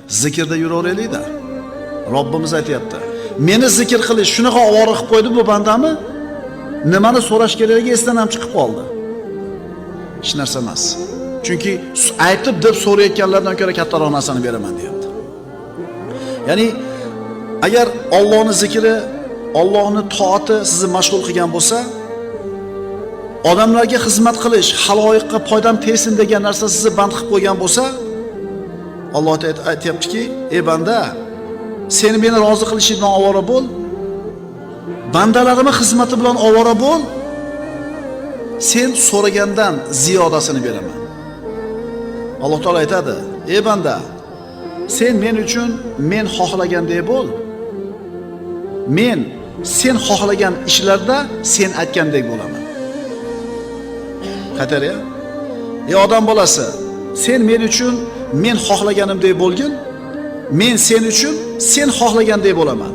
zikrda yuraveraylik-da. Robbimiz aytayapti. Meni zikr qilish shunaqa ovora qilib qo'ydi bu bandami? Nimani so'rash kerakligi esdan ham chiqib qoldi. Hech narsa emas. Chunki aytib deb so'rayotganlardan ko'ra kattaroq narsani beraman deyapti. Ya'ni agar Allohning zikri, Allohning toati sizni mashg'ul qilgan bo'lsa, odamlarga xizmat qilish, haloyiqqa foydam tegsin degan narsa sizni band qilib qo'ygan bo'lsa, Alloh aytayaptiki, ey banda, seni meni rozi qilishing bilan ovora bo'l. Bandalarimning xizmati bilan ovora bo'l. Sen so'ragandan ziyodasini beraman. Alloh taolo aytadi: "Ey banda, sen men uchun men xohlagandek bo'l. Men sen xohlagan ishlarda sen aytgandek bo'laman." Qatar-ya? Ey odam bolasi, sen men uchun men xohlaganimdek bo'lgin, men sen uchun sen xohlagandek bo'laman.